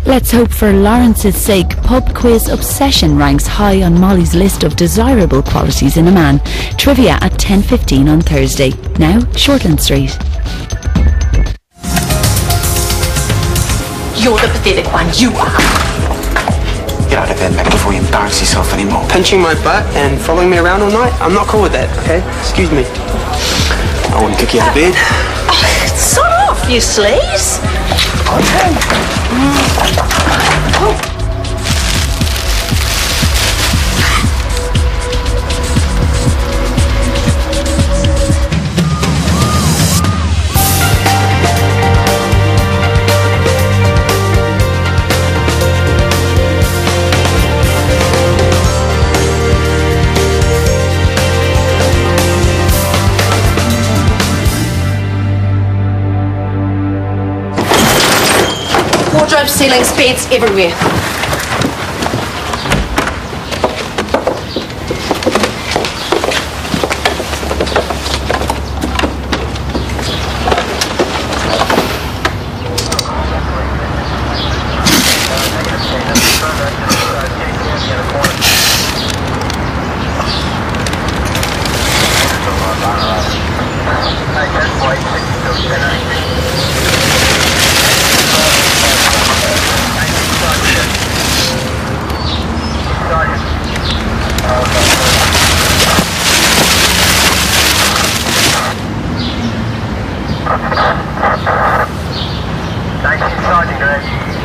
Let's hope for Lawrence's sake, pub quiz obsession ranks high on Molly's list of desirable qualities in a man. Trivia at 10:15 on Thursday. Now, Shortland Street. You're the pathetic one, you are. Get out of bed, Mac, before you embarrass yourself anymore. Pinching my butt and following me around all night? I'm not cool with that, okay? Excuse me. I wouldn't kick you out of bed. Sod off, you sleaze. Wardrobe, ceilings, beds, everywhere.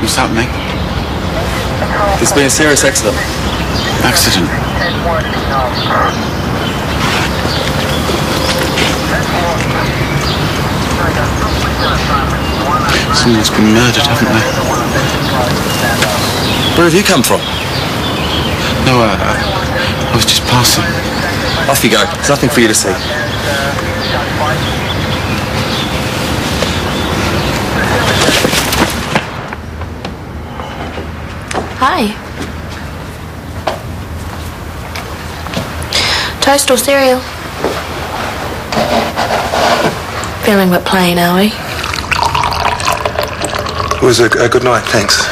What's happening? There's been a serious accident. Accident? Someone's been murdered, haven't they? Where have you come from? No, I was just passing. Off you go. There's nothing for you to see. Hi. Toast or cereal? Feeling a bit plain, are we? It was a good night, thanks.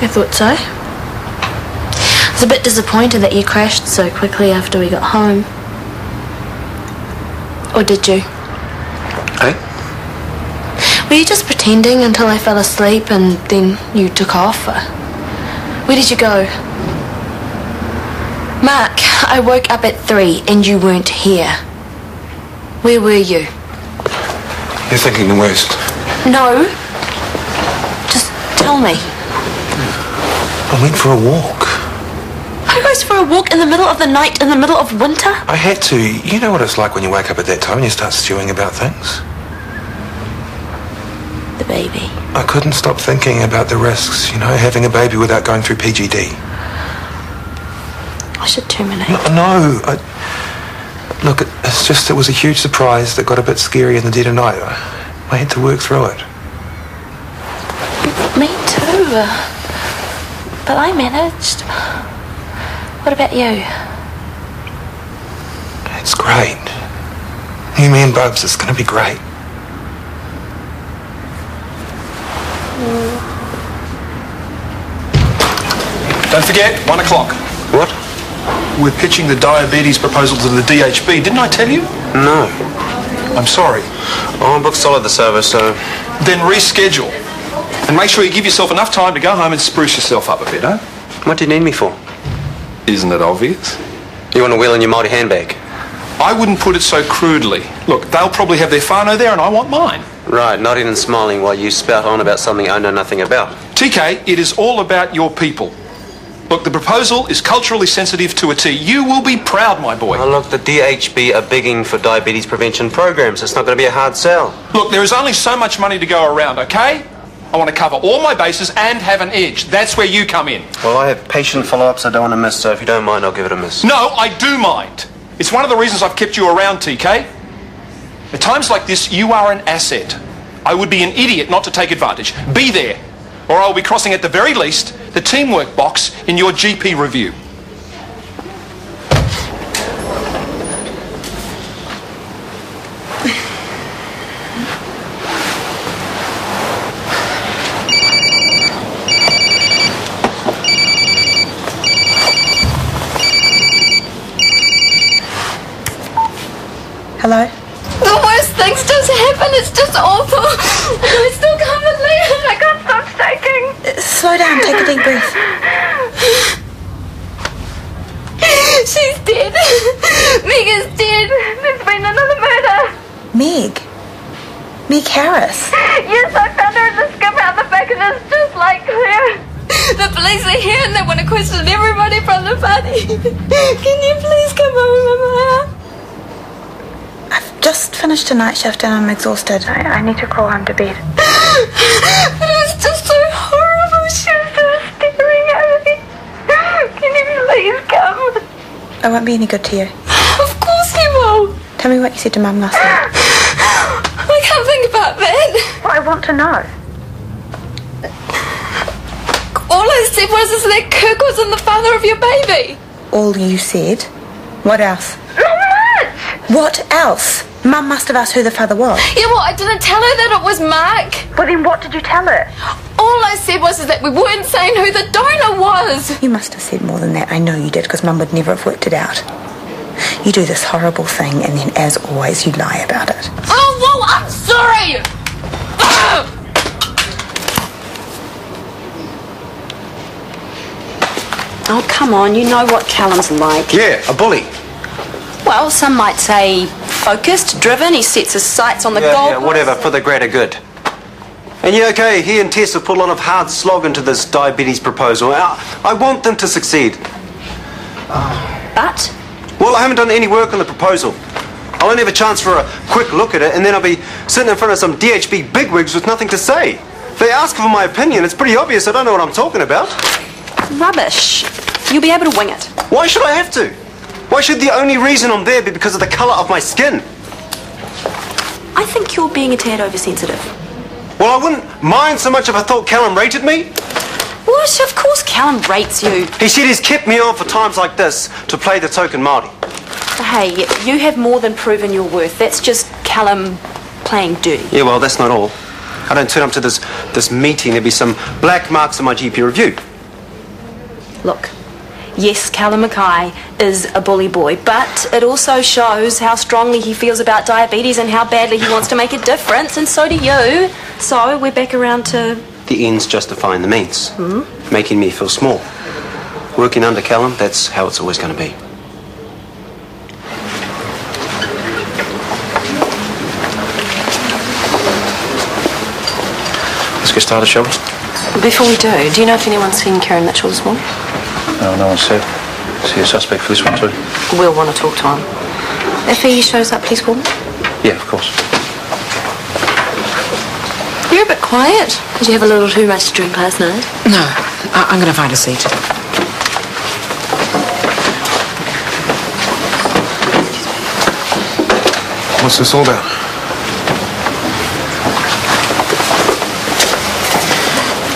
I thought so. I was a bit disappointed that you crashed so quickly after we got home. Or did you? Hey? Were you just pretending until I fell asleep and then you took off? Where did you go? Mark, I woke up at 3 and you weren't here. Where were you? You're thinking the worst. No. Just tell me. I went for a walk. Who goes for a walk in the middle of the night in the middle of winter? I had to. You know what it's like when you wake up at that time and you start stewing about things? The baby. I couldn't stop thinking about the risks, you know, having a baby without going through PGD. I should terminate. No. Look, it's just, it was a huge surprise that got a bit scary in the dead of night. I had to work through it. Me too. But I managed. What about you? It's great. You, me and Bubs, it's going to be great. Don't forget, 1 o'clock. What? We're pitching the diabetes proposal to the DHB. Didn't I tell you? No. I'm sorry. Oh, I'm booked solid the service, so... Then reschedule. And make sure you give yourself enough time to go home and spruce yourself up a bit, huh? What do you need me for? Isn't it obvious? You want a wheel in your mighty handbag? I wouldn't put it so crudely. Look, they'll probably have their whānau there and I want mine. Right, nodding and smiling while you spout on about something I know nothing about. TK, it is all about your people. Look, the proposal is culturally sensitive to a T. You will be proud, my boy. Oh, look, the DHB are bigging for diabetes prevention programs. It's not going to be a hard sell. Look, there is only so much money to go around, okay? I want to cover all my bases and have an edge. That's where you come in. Well, I have patient follow-ups I don't want to miss, so if you don't mind, I'll give it a miss. No, I do mind. It's one of the reasons I've kept you around, TK. At times like this, you are an asset. I would be an idiot not to take advantage. Be there, or I'll be crossing at the very least the teamwork box in your GP review. Hello? The worst things just happen. It's just awful. I still can't believe it. I can't stop shaking. Slow down. Take a deep breath. She's dead. Meg is dead. There's been another murder. Meg? Meg Harris? Yes, I found her in the skip out the back and it's just like Claire. The police are here and they want to question everybody from the party. Can you please come over, Maya? I've just finished a night shift and I'm exhausted. I need to crawl home to bed. But it was just so horrible. She was just staring at me. Can you please come? I won't be any good to you. Of course he will. Tell me what you said to Mum last night. I can't think about that. Well, I want to know. All I said was that Kirk wasn't the father of your baby. All you said? What else? Not much. What else? Mum must have asked who the father was. Yeah, well, I didn't tell her that it was Mark. Well, then what did you tell her? All I said was that we weren't saying who the donor was. You must have said more than that. I know you did, because Mum would never have worked it out. You do this horrible thing, and then, as always, you lie about it. Oh, well, I'm sorry. Oh, come on, you know what Callum's like. Yeah, a bully. Well, some might say focused, driven, he sets his sights on the goal. Yeah, whatever, for the greater good. And yeah, okay, he and Tess have put a lot of hard slog into this diabetes proposal. I want them to succeed. But? Well, I haven't done any work on the proposal. I'll only have a chance for a quick look at it, and then I'll be sitting in front of some DHB bigwigs with nothing to say. If they ask for my opinion, it's pretty obvious I don't know what I'm talking about. Rubbish. You'll be able to wing it. Why should I have to? Why should the only reason I'm there be because of the colour of my skin? I think you're being a tad oversensitive. Well, I wouldn't mind so much if I thought Callum rated me. What? Of course Callum rates you. He said he's kept me on for times like this to play the token Māori. Hey, you have more than proven your worth. That's just Callum playing dirty. Yeah, well, that's not all. I don't turn up to this meeting, there'd be some black marks on my GP review. Look, yes, Callum Mackay is a bully boy, but it also shows how strongly he feels about diabetes and how badly he wants to make a difference, and so do you. So we're back around to... The ends justifying the means. Making me feel small. Working under Callum, that's how it's always going to be. Let's get started, shall we? Before we do you know if anyone's seen Kieran Mitchell this morning? No, no one said. See a suspect for this one too? We'll want to talk to him. If he shows up, please call me. Yeah, of course. You're a bit quiet. Did you have a little too much to drink last night? No, I'm going to find a seat. What's this all about?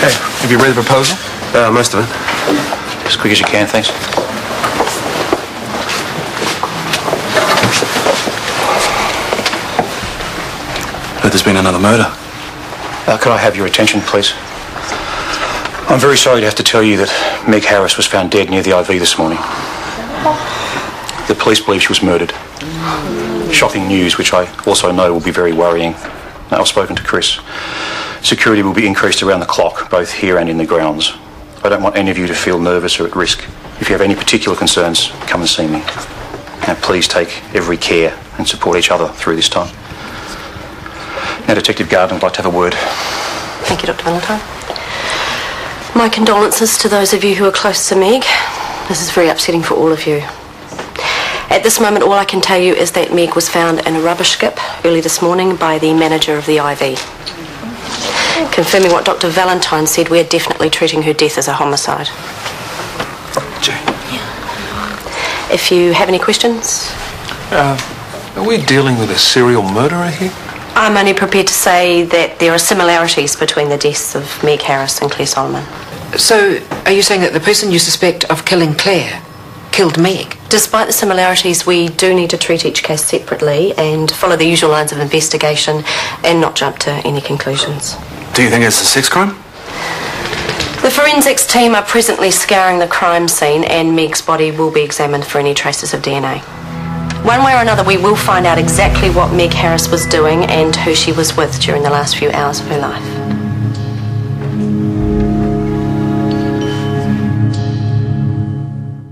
Hey, have you read the proposal? Most of it. As quick as you can, thanks. Heard there's been another murder. Could I have your attention, please? I'm very sorry to have to tell you that Meg Harris was found dead near the IV this morning. The police believe she was murdered. Shocking news, which I also know will be very worrying. Now, I've spoken to Chris. Security will be increased around the clock, both here and in the grounds. I don't want any of you to feel nervous or at risk. If you have any particular concerns, come and see me. Now, please take every care and support each other through this time. Now, Detective Gardner would like to have a word. Thank you, Dr. Valentine. My condolences to those of you who are close to Meg. This is very upsetting for all of you. At this moment, all I can tell you is that Meg was found in a rubbish skip early this morning by the manager of the IV. Confirming what Dr. Valentine said, we're definitely treating her death as a homicide. Jane. If you have any questions? Are we dealing with a serial murderer here? I'm only prepared to say that there are similarities between the deaths of Meg Harris and Claire Solomon. So, are you saying that the person you suspect of killing Claire killed Meg? Despite the similarities, we do need to treat each case separately and follow the usual lines of investigation and not jump to any conclusions. Do you think it's a sex crime? The forensics team are presently scouring the crime scene and Meg's body will be examined for any traces of DNA. One way or another, we will find out exactly what Meg Harris was doing and who she was with during the last few hours of her life.